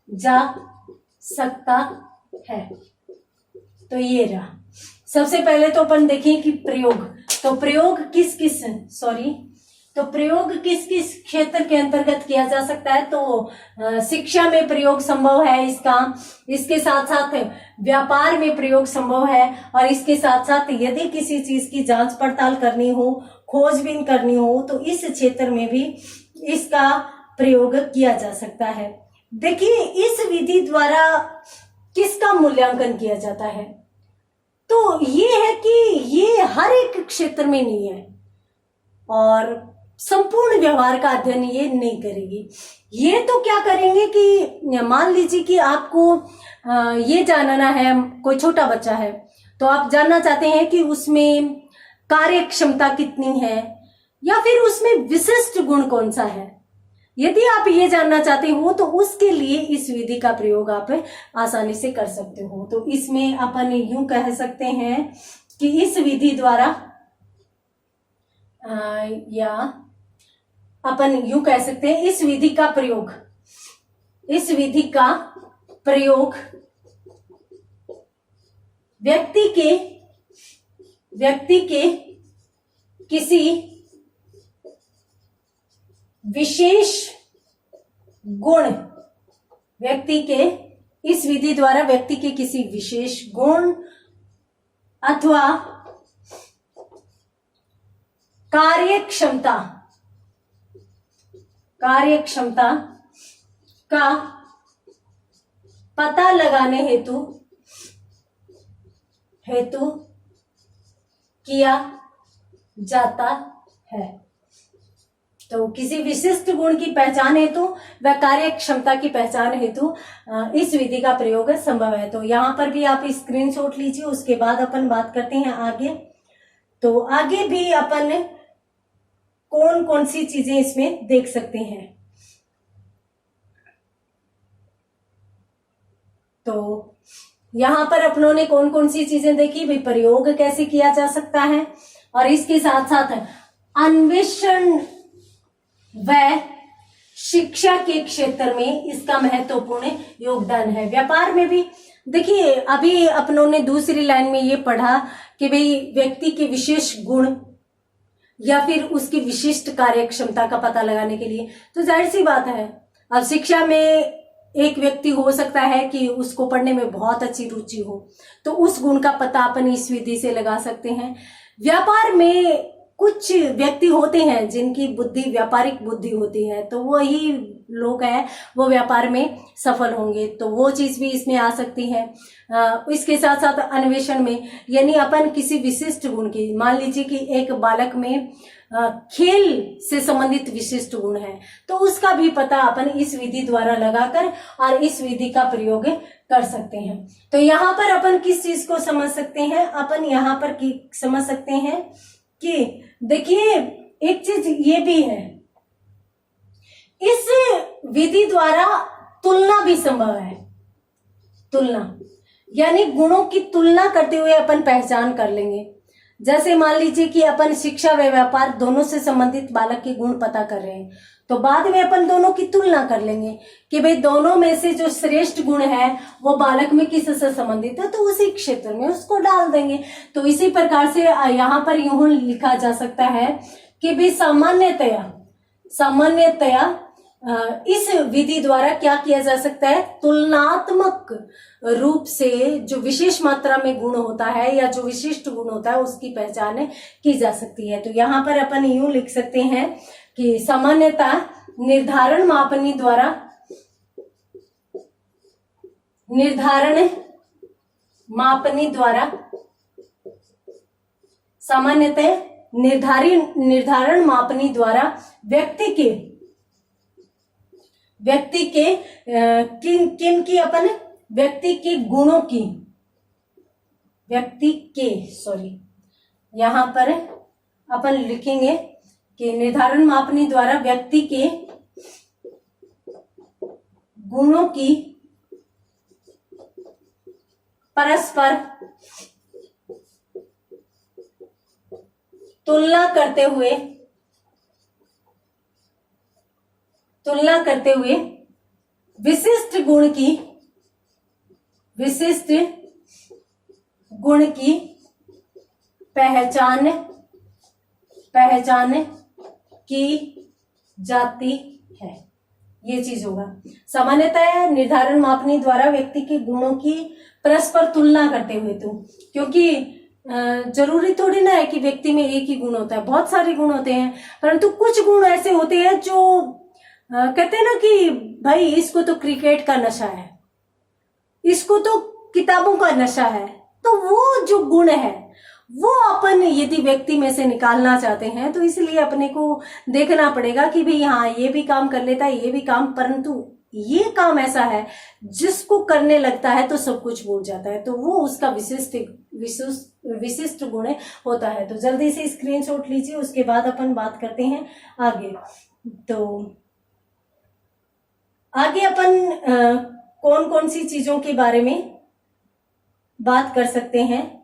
जा सकता है। तो ये रहा। सबसे पहले तो अपन देखें कि प्रयोग, तो प्रयोग किस किस क्षेत्र के अंतर्गत किया जा सकता है? तो शिक्षा में प्रयोग संभव है इसका, इसके साथ साथ व्यापार में प्रयोग संभव है, और इसके साथ साथ यदि किसी चीज की जांच पड़ताल करनी हो, खोजबीन करनी हो, तो इस क्षेत्र में भी इसका प्रयोग किया जा सकता है। देखिए, इस विधि द्वारा किसका मूल्यांकन किया जाता है? तो ये है कि ये हर एक क्षेत्र में नहीं है और संपूर्ण व्यवहार का अध्ययन ये नहीं करेगी। ये तो क्या करेंगे कि मान लीजिए कि आपको ये जानना है, कोई छोटा बच्चा है तो आप जानना चाहते हैं कि उसमें कार्य क्षमता कितनी है या फिर उसमें विशिष्ट गुण कौन सा है। यदि आप ये जानना चाहते हो तो उसके लिए इस विधि का प्रयोग आप आसानी से कर सकते हो। तो इसमें अपन यूं कह सकते हैं कि इस विधि द्वारा या अपन यूं कह सकते हैं इस विधि का प्रयोग व्यक्ति के किसी विशेष गुण, इस विधि द्वारा व्यक्ति के किसी विशेष गुण अथवा कार्यक्षमता का पता लगाने हेतु किया जाता है। तो किसी विशिष्ट गुण की पहचान हेतु व कार्य क्षमता की पहचान हेतु इस विधि का प्रयोग संभव है। तो यहाँ पर भी आप स्क्रीनशॉट लीजिए, उसके बाद अपन बात करते हैं आगे। तो आगे भी अपन कौन कौन सी चीजें इसमें देख सकते हैं। तो यहाँ पर अपनों ने कौन कौन सी चीजें देखी भाई, प्रयोग कैसे किया जा सकता है और इसके साथ साथ अन्वेषण व शिक्षा के क्षेत्र में इसका महत्वपूर्ण योगदान है। व्यापार में भी देखिए, अभी अपनों ने दूसरी लाइन में ये पढ़ा कि भाई व्यक्ति के विशेष गुण या फिर उसकी विशिष्ट कार्य क्षमता का पता लगाने के लिए, तो जाहिर सी बात है अब शिक्षा में एक व्यक्ति हो सकता है कि उसको पढ़ने में बहुत अच्छी रुचि हो, तो उस गुण का पता अपन इस विधि से लगा सकते हैं। व्यापार में कुछ व्यक्ति होते हैं जिनकी बुद्धि व्यापारिक बुद्धि होती है, तो वही लोग हैं वो व्यापार में सफल होंगे, तो वो चीज भी इसमें आ सकती है। इसके साथ साथ अन्वेषण में, यानी अपन किसी विशिष्ट गुण की, मान लीजिए कि एक बालक में खेल से संबंधित विशिष्ट गुण है, तो उसका भी पता अपन इस विधि द्वारा लगाकर और इस विधि का प्रयोग कर सकते हैं। तो यहाँ पर अपन किस चीज को समझ सकते हैं? अपन यहाँ पर समझ सकते हैं कि देखिए, एक चीज ये भी है, इस विधि द्वारा तुलना भी संभव है। तुलना यानी गुणों की तुलना करते हुए अपन पहचान कर लेंगे। जैसे मान लीजिए कि अपन शिक्षा व व्यापार दोनों से संबंधित बालक के गुण पता कर रहे हैं, तो बाद में अपन दोनों की तुलना कर लेंगे कि भाई दोनों में से जो श्रेष्ठ गुण है वो बालक में किससे संबंधित है, तो उसी क्षेत्र में उसको डाल देंगे। तो इसी प्रकार से यहाँ पर यूं लिखा जा सकता है कि भाई सामान्यतया इस विधि द्वारा क्या किया जा सकता है, तुलनात्मक रूप से जो विशेष मात्रा में गुण होता है या जो विशिष्ट गुण होता है उसकी पहचान की जा सकती है। तो यहाँ पर अपन यूं लिख सकते हैं कि सामान्यता निर्धारण मापनी द्वारा सामान्यतः निर्धारण मापनी द्वारा व्यक्ति के किन की अपन व्यक्ति के गुणों की यहां पर अपन लिखेंगे कि निर्धारण मापनी द्वारा व्यक्ति के गुणों की परस्पर तुलना करते हुए विशिष्ट गुण की पहचान की जाती है। ये चीज होगा। सामान्यतः निर्धारण मापनी द्वारा व्यक्ति के गुणों की परस्पर तुलना करते हुए, क्योंकि जरूरी थोड़ी ना है कि व्यक्ति में एक ही गुण होता है, बहुत सारे गुण होते हैं, परंतु कुछ गुण ऐसे होते हैं जो कहते हैं ना कि भाई इसको तो क्रिकेट का नशा है, इसको तो किताबों का नशा है। तो वो जो गुण है वो अपन यदि व्यक्ति में से निकालना चाहते हैं तो इसलिए अपने को देखना पड़ेगा कि भाई हाँ ये भी काम कर लेता है, ये भी काम, परंतु ये काम ऐसा है जिसको करने लगता है तो सब कुछ भूल जाता है, तो वो उसका विशिष्ट गुण होता है। तो जल्दी से स्क्रीनशॉट लीजिए, उसके बाद अपन बात करते हैं आगे। तो आगे अपन कौन कौन सी चीजों के बारे में बात कर सकते हैं।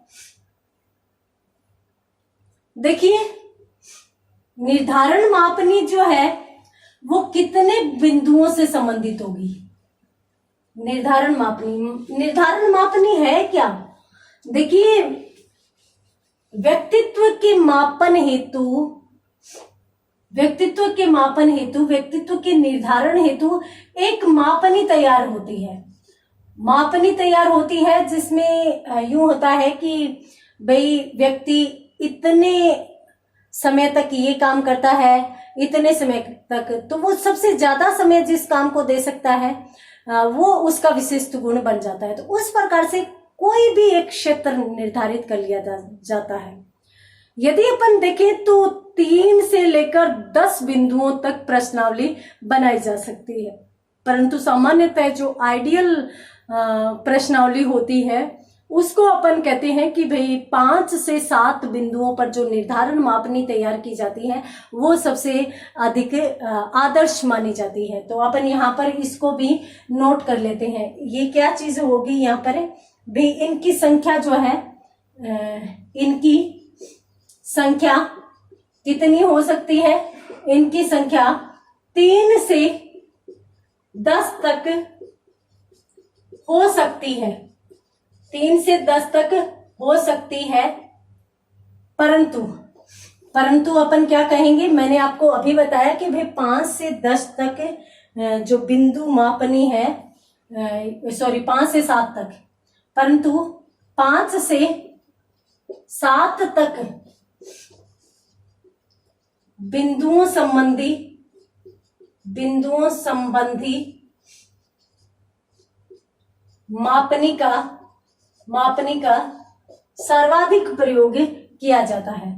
देखिए, निर्धारण मापनी जो है वो कितने बिंदुओं से संबंधित होगी। निर्धारण मापनी है क्या? देखिए, व्यक्तित्व के मापन हेतु व्यक्तित्व के निर्धारण हेतु एक मापनी तैयार होती है जिसमें यूं होता है कि भाई व्यक्ति इतने समय तक ये काम करता है, इतने समय तक, तो वो सबसे ज्यादा समय जिस काम को दे सकता है वो उसका विशिष्ट गुण बन जाता है। तो उस प्रकार से कोई भी एक क्षेत्र निर्धारित कर लिया जाता है। यदि अपन देखें तो 3 से लेकर 10 बिंदुओं तक प्रश्नावली बनाई जा सकती है, परंतु सामान्यतः जो आइडियल प्रश्नावली होती है उसको अपन कहते हैं कि भाई 5 से 7 बिंदुओं पर जो निर्धारण मापनी तैयार की जाती है वो सबसे अधिक आदर्श मानी जाती है। तो अपन यहाँ पर इसको भी नोट कर लेते हैं। ये क्या चीज होगी यहाँ पर भाई, इनकी संख्या जो है, इनकी संख्या कितनी हो सकती है? इनकी संख्या 3 से 10 तक हो सकती है, 3 से 10 तक हो सकती है। परंतु अपन क्या कहेंगे, मैंने आपको अभी बताया कि भाई 5 से 10 तक जो बिंदु मापनी है, 5 से 7 तक, परंतु 5 से 7 तक बिंदुओं संबंधी मापनी का सर्वाधिक प्रयोग किया जाता है।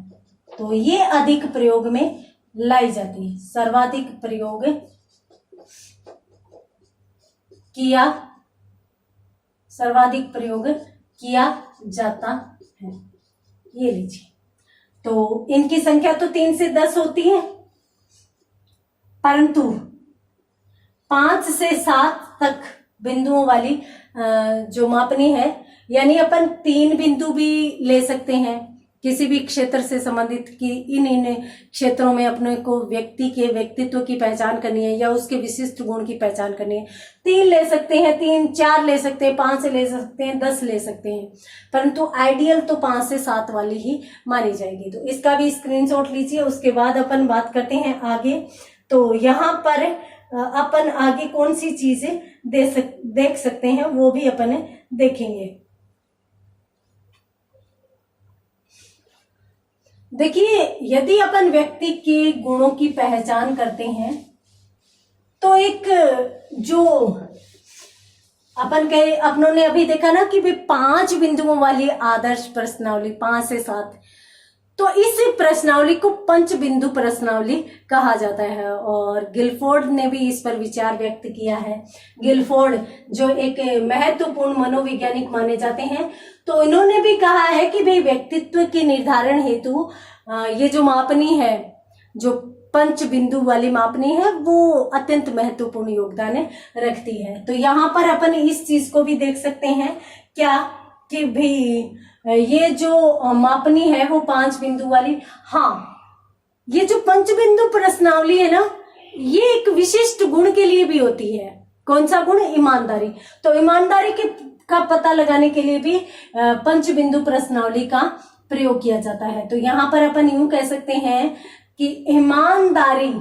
तो ये अधिक प्रयोग में लाई जाती है, सर्वाधिक प्रयोग किया जाता है। ये लीजिए, तो इनकी संख्या तो 3 से 10 होती है, परंतु 5 से 7 तक बिंदुओं वाली जो मापनी है, यानी अपन 3 बिंदु भी ले सकते हैं किसी भी क्षेत्र से संबंधित कि इन क्षेत्रों में अपने को व्यक्ति के व्यक्तित्व की पहचान करनी है या उसके विशिष्ट गुण की पहचान करनी है। 3 ले सकते हैं, 3, 4 ले सकते हैं, 5 ले सकते हैं, 10 ले सकते हैं, परंतु आइडियल तो 5 से 7 वाली ही मानी जाएगी। तो इसका भी स्क्रीनशॉट लीजिए, उसके बाद अपन बात करते हैं आगे। तो यहाँ पर अपन आगे कौन सी चीजें देख सकते हैं वो भी अपन देखेंगे। देखिए, यदि अपन व्यक्ति के गुणों की पहचान करते हैं तो एक जो अपनों ने अभी देखा ना कि भाई 5 बिंदुओं वाली आदर्श प्रश्नावली 5 से 7, तो इस प्रश्नावली को पंच बिंदु प्रश्नावली कहा जाता है और गिलफोर्ड ने भी इस पर विचार व्यक्त किया है। गिलफोर्ड जो एक महत्वपूर्ण मनोवैज्ञानिक माने जाते हैं, तो इन्होंने भी कहा है कि भाई व्यक्तित्व के निर्धारण हेतु ये जो मापनी है, जो पंच बिंदु वाली मापनी है, वो अत्यंत महत्वपूर्ण योगदान रखती है। तो यहाँ पर अपन इस चीज को भी देख सकते हैं क्या कि भी ये जो मापनी है वो 5 बिंदु वाली, हाँ, ये जो पंच बिंदु प्रश्नावली है ना, ये एक विशिष्ट गुण के लिए भी होती है। कौन सा गुण? ईमानदारी। तो ईमानदारी का पता लगाने के लिए भी पंच बिंदु प्रश्नावली का प्रयोग किया जाता है। तो यहाँ पर अपन यूं कह सकते हैं कि ईमानदारी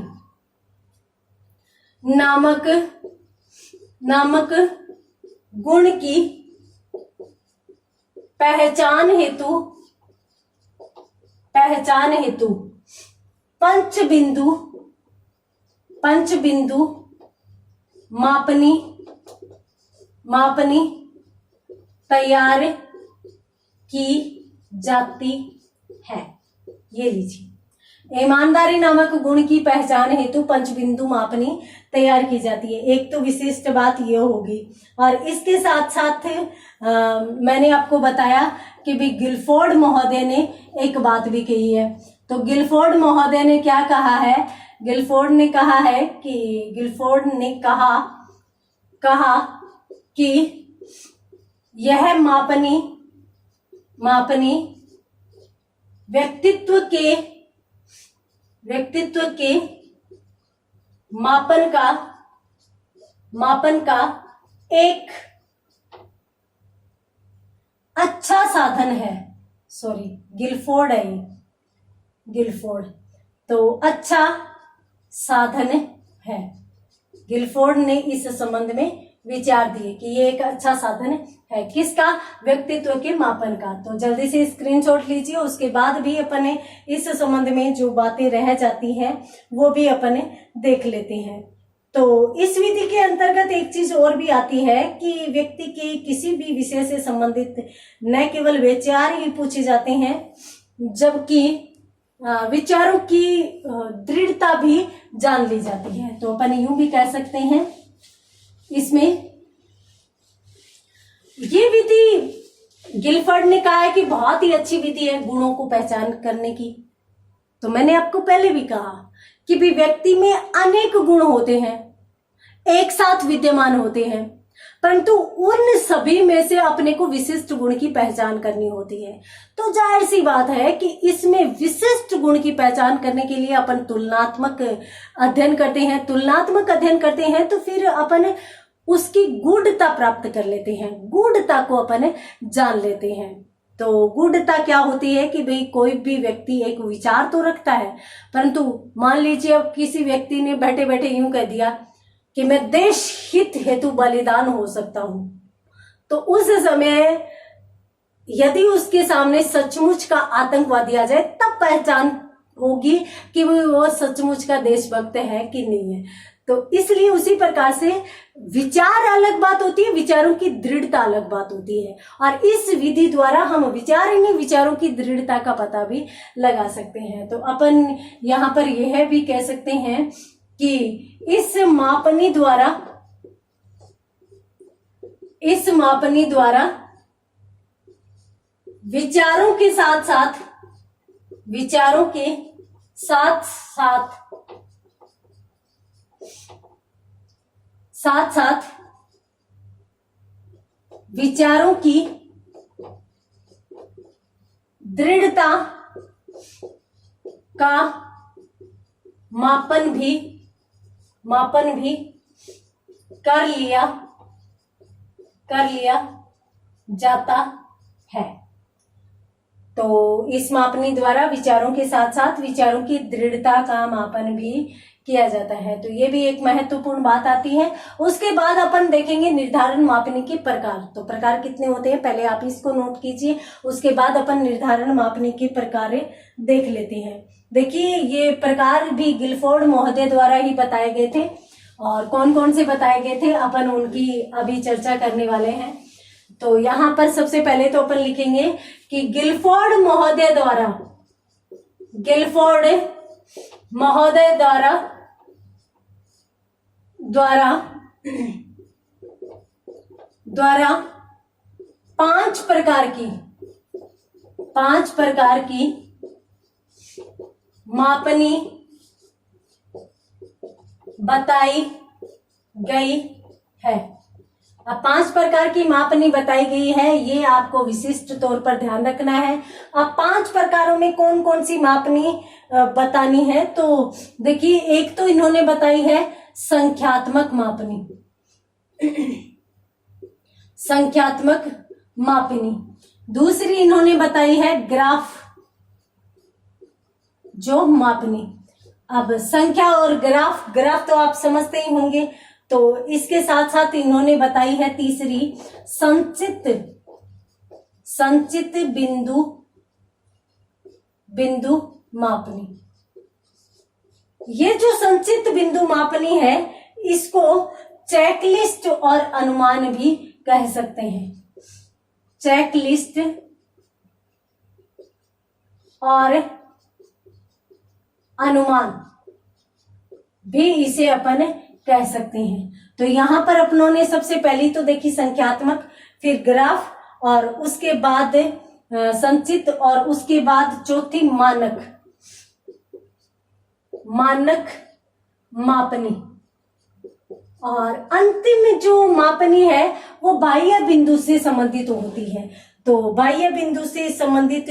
नामक गुण की पहचान हेतु पंच बिंदु मापनी तैयार की जाती है। ये लीजिए, ईमानदारी नामक गुण की पहचान हेतु पंच बिंदु मापनी तैयार की जाती है। एक तो विशिष्ट बात ये होगी, और इसके साथ साथ मैंने आपको बताया कि भी गिलफोर्ड महोदय ने एक बात भी कही है। तो गिलफोर्ड महोदय ने क्या कहा है? गिलफोर्ड ने कहा कि यह मापनी व्यक्तित्व के मापन का एक अच्छा साधन है। सॉरी, गिलफोर्ड है, गिलफोर्ड। तो अच्छा साधन है। गिलफोर्ड ने इस संबंध में विचार दिए कि ये एक अच्छा साधन है। किसका? व्यक्तित्व के मापन का। तो जल्दी से स्क्रीनशॉट लीजिए, उसके बाद भी अपने इस संबंध में जो बातें रह जाती हैं वो भी अपने देख लेते हैं। तो इस विधि के अंतर्गत एक चीज और भी आती है कि व्यक्ति के किसी भी विषय से संबंधित न केवल विचार ही पूछे जाते हैं, जबकि विचारों की दृढ़ता भी जान ली जाती है। तो अपन यूं भी कह सकते हैं इसमें ये विधि गिलफोर्ड ने कहा है कि बहुत ही अच्छी विधि है गुणों को पहचान करने की। तो मैंने आपको पहले भी कहा कि भी व्यक्ति में अनेक गुण होते हैं, एक साथ विद्यमान होते हैं, परंतु उन सभी में से अपने को विशिष्ट गुण की पहचान करनी होती है। तो जाहिर सी बात है कि इसमें विशिष्ट गुण की पहचान करने के लिए अपन तुलनात्मक अध्ययन करते हैं। तुलनात्मक अध्ययन करते हैं तो फिर अपन उसकी गूढ़ता प्राप्त कर लेते हैं, गूढ़ता को अपन जान लेते हैं। तो गूढ़ता क्या होती है कि भाई कोई भी व्यक्ति एक विचार तो रखता है, परंतु मान लीजिए अब किसी व्यक्ति ने बैठे बैठे यूं कह दिया कि मैं देश हित हेतु बलिदान हो सकता हूं, तो उस समय यदि उसके सामने सचमुच का आतंकवादी आ जाए तब पहचान होगी कि वो सचमुच का देशभक्त है कि नहीं है। तो इसलिए उसी प्रकार से विचार अलग बात होती है, विचारों की दृढ़ता अलग बात होती है, और इस विधि द्वारा हम विचारों की दृढ़ता का पता भी लगा सकते हैं। तो अपन यहाँ पर यह भी कह सकते हैं कि इस मापनी द्वारा विचारों के साथ साथ विचारों की दृढ़ता का मापन भी कर लिया जाता है। तो इस मापनी द्वारा विचारों के साथ साथ विचारों की दृढ़ता का मापन भी किया जाता है। तो ये भी एक महत्वपूर्ण बात आती है। उसके बाद अपन देखेंगे निर्धारण मापनी के प्रकार। तो प्रकार कितने होते हैं पहले आप इसको नोट कीजिए, उसके बाद अपन निर्धारण मापनी के प्रकार देख लेते हैं। देखिए ये प्रकार भी गिलफोर्ड महोदय द्वारा ही बताए गए थे, और कौन कौन से बताए गए थे अपन उनकी अभी चर्चा करने वाले हैं। तो यहाँ पर सबसे पहले तो अपन लिखेंगे कि गिलफोर्ड महोदय द्वारा गिलफोर्ड महोदय द्वारा द्वारा द्वारा पांच प्रकार की मापनी बताई गई है। अब 5 प्रकार की मापनी बताई गई है, ये आपको विशिष्ट तौर पर ध्यान रखना है। अब 5 प्रकारों में कौन कौन सी मापनी बतानी है, तो देखिए, एक तो इन्होंने बताई है संख्यात्मक मापनी, संख्यात्मक मापनी। दूसरी इन्होंने बताई है ग्राफ जो मापनी। अब संख्या और ग्राफ तो आप समझते ही होंगे, तो इसके साथ साथ इन्होंने बताई है तीसरी संचित बिंदु मापनी। ये जो संचित बिंदु मापनी है, इसको चेकलिस्ट और अनुमान भी कह सकते हैं। चेकलिस्ट और अनुमान भी इसे अपन कह सकते हैं। तो यहां पर अपनों ने सबसे पहली तो देखी संख्यात्मक, फिर ग्राफ, और उसके बाद संचित, और उसके बाद चौथी मानक मापनी, और अंतिम जो मापनी है वो बाह्य बिंदु से संबंधित होती है। तो बाह्य बिंदु से संबंधित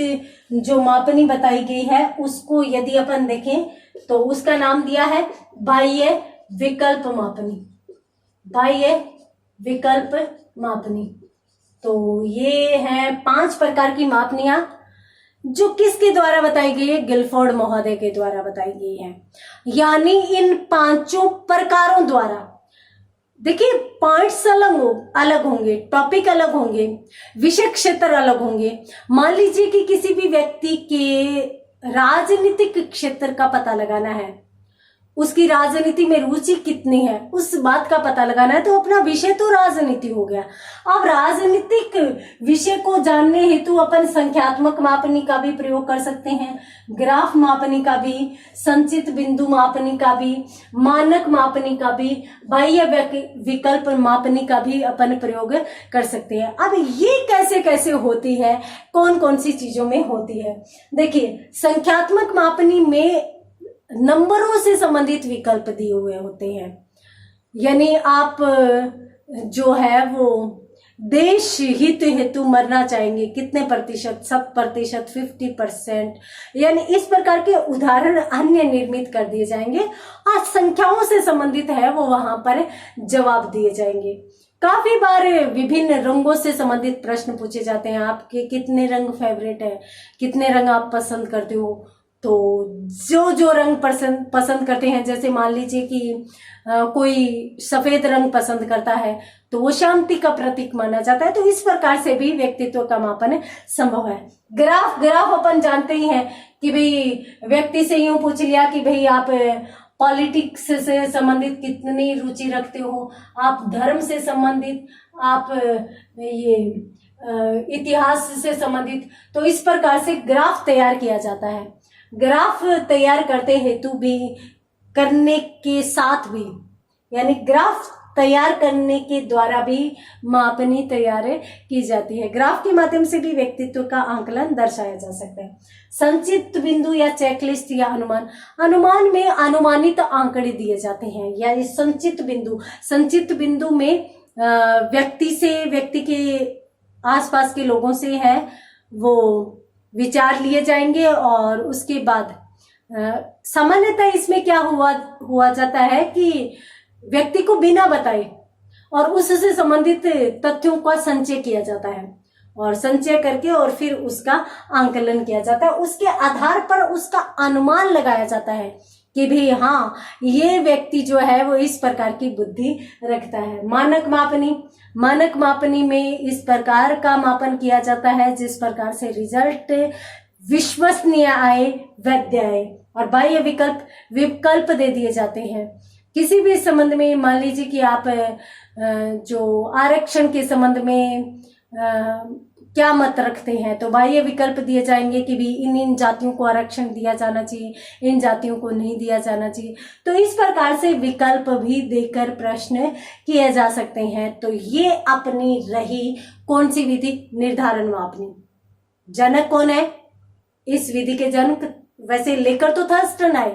जो मापनी बताई गई है, उसको यदि अपन देखें तो उसका नाम दिया है बाह्य विकल्प मापनी। बाह्य विकल्प मापनी। तो ये हैं 5 प्रकार की मापनियां जो किसके द्वारा बताई गई है, गिलफोर्ड महोदय के द्वारा बताई गई है। यानी इन 5 प्रकारों द्वारा, देखिए, पॉइंट्स अलग होंगे, टॉपिक अलग होंगे, विषय क्षेत्र अलग होंगे। मान लीजिए कि किसी भी व्यक्ति के राजनीतिक क्षेत्र का पता लगाना है, उसकी राजनीति में रुचि कितनी है, उस बात का पता लगाना है, तो अपना विषय तो राजनीति हो गया। अब राजनीतिक विषय को जानने हेतु अपन संख्यात्मक मापनी का भी प्रयोग कर सकते हैं, ग्राफ मापनी का भी, संचित बिंदु मापनी का भी, मानक मापनी का भी, बाह्य विकल्प मापनी का भी अपन प्रयोग कर सकते हैं। अब ये कैसे कैसे होती है, कौन कौन सी चीजों में होती है? देखिए, संख्यात्मक मापनी में नंबरों से संबंधित विकल्प दिए हुए होते हैं। यानी आप जो है वो देश हित हेतु मरना चाहेंगे, कितने प्रतिशत, 100%, 50%, यानी इस प्रकार के उदाहरण अन्य निर्मित कर दिए जाएंगे, और संख्याओं से संबंधित है वो वहां पर जवाब दिए जाएंगे। काफी बार विभिन्न रंगों से संबंधित प्रश्न पूछे जाते हैं, आपके कितने रंग फेवरेट है, कितने रंग आप पसंद करते हो। तो जो रंग पसंद करते हैं, जैसे मान लीजिए कि कोई सफेद रंग पसंद करता है, तो वो शांति का प्रतीक माना जाता है। तो इस प्रकार से भी व्यक्तित्व का मापन संभव है। ग्राफ अपन जानते ही हैं कि भाई व्यक्ति से यूं पूछ लिया कि भाई आप पॉलिटिक्स से संबंधित कितनी रुचि रखते हो, आप धर्म से संबंधित, आप ये इतिहास से संबंधित, तो इस प्रकार से ग्राफ तैयार किया जाता है। ग्राफ तैयार करने के साथ भी, यानी ग्राफ तैयार करने के द्वारा भी मापनी तैयार की जाती है। ग्राफ के माध्यम से भी व्यक्तित्व का आंकलन दर्शाया जा सकता है। संचित बिंदु या चेकलिस्ट या अनुमान में अनुमानित आंकड़े दिए जाते हैं। या इस संचित बिंदु में व्यक्ति के आसपास के लोगों से है वो विचार लिए जाएंगे, और उसके बाद सामान्यतः इसमें क्या हुआ जाता है कि व्यक्ति को बिना बताए और उससे संबंधित तथ्यों का संचय किया जाता है, और संचय करके और फिर उसका आंकलन किया जाता है। उसके आधार पर उसका अनुमान लगाया जाता है कि भी हाँ, ये व्यक्ति जो है वो इस प्रकार की बुद्धि रखता है। मानक मापनी में इस प्रकार का मापन किया जाता है जिस प्रकार से रिजल्ट विश्वसनीय आए, वैध आए, और बाह्य विकल्प दे दिए जाते हैं। किसी भी संबंध में, मान लीजिए कि आप जो आरक्षण के संबंध में क्या मत रखते हैं। तो बाह्य विकल्प दिए जाएंगे कि भी इन इन जातियों को आरक्षण दिया जाना चाहिए, इन जातियों को नहीं दिया जाना चाहिए। तो इस प्रकार से विकल्प भी देकर प्रश्न किए जा सकते हैं। तो ये अपनी रही कौन सी विधि, निर्धारण मापनी। जनक कौन है इस विधि के? जनक वैसे लेकर तो थर्स्टन आए,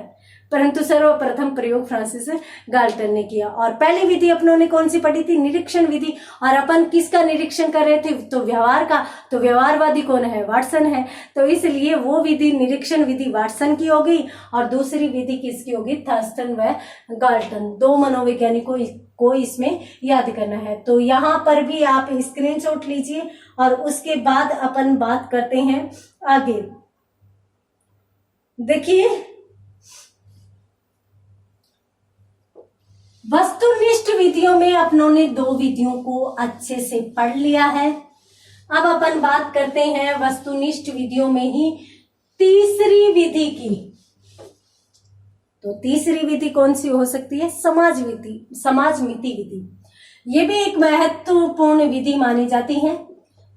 परंतु सर्वप्रथम प्रयोग फ्रांसिस गाल्टन ने किया। और पहली विधि अपनों ने कौन सी पढ़ी थी? निरीक्षण विधि। और अपन किसका निरीक्षण कर रहे थे? तो व्यवहार का। तो व्यवहारवादी कौन है? वाटसन है। तो इसलिए वो विधि, निरीक्षण विधि वाटसन की हो गई और दूसरी विधि किसकी होगी? थर्स्टन व गाल्टन। दो मनोवैज्ञानिकों को इसमें याद करना है। तो यहाँ पर भी आप स्क्रीनशॉट लीजिए और उसके बाद अपन बात करते हैं आगे। देखिए, वस्तुनिष्ठ विधियों में अपनों ने दो विधियों को अच्छे से पढ़ लिया है। अब अपन बात करते हैं वस्तुनिष्ठ विधियों में ही तीसरी विधि की। तो तीसरी विधि कौन सी हो सकती है? समाजमिति विधि। ये भी एक महत्वपूर्ण विधि मानी जाती है,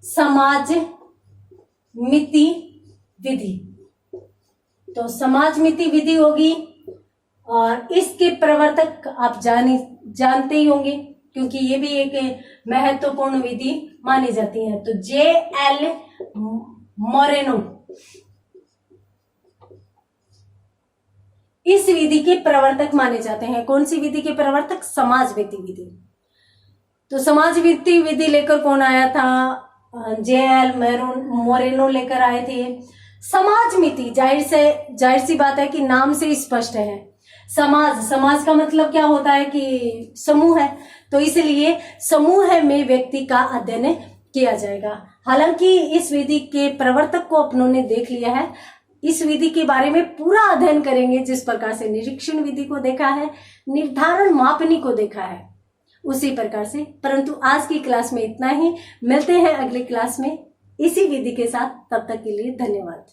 समाजमिति विधि। तो समाजमिति विधि होगी और इसके प्रवर्तक आप जानते ही होंगे, क्योंकि ये भी एक महत्वपूर्ण विधि मानी जाती है। तो J.L. मोरेनो इस विधि के प्रवर्तक माने जाते हैं। कौन सी विधि के प्रवर्तक? समाजमिति विधि। तो समाजमिति विधि लेकर कौन आया था? J.L. मोरेनो लेकर आए थे। समाजमिति, जाहिर सी बात है कि नाम से स्पष्ट है। समाज का मतलब क्या होता है? कि समूह है। तो इसलिए समूह में व्यक्ति का अध्ययन किया जाएगा। हालांकि इस विधि के प्रवर्तक को अपनों ने देख लिया है, इस विधि के बारे में पूरा अध्ययन करेंगे। जिस प्रकार से निरीक्षण विधि को देखा है, निर्धारण मापनी को देखा है, उसी प्रकार से। परंतु आज की क्लास में इतना ही। मिलते हैं अगली क्लास में इसी विधि के साथ। तब तक के लिए धन्यवाद।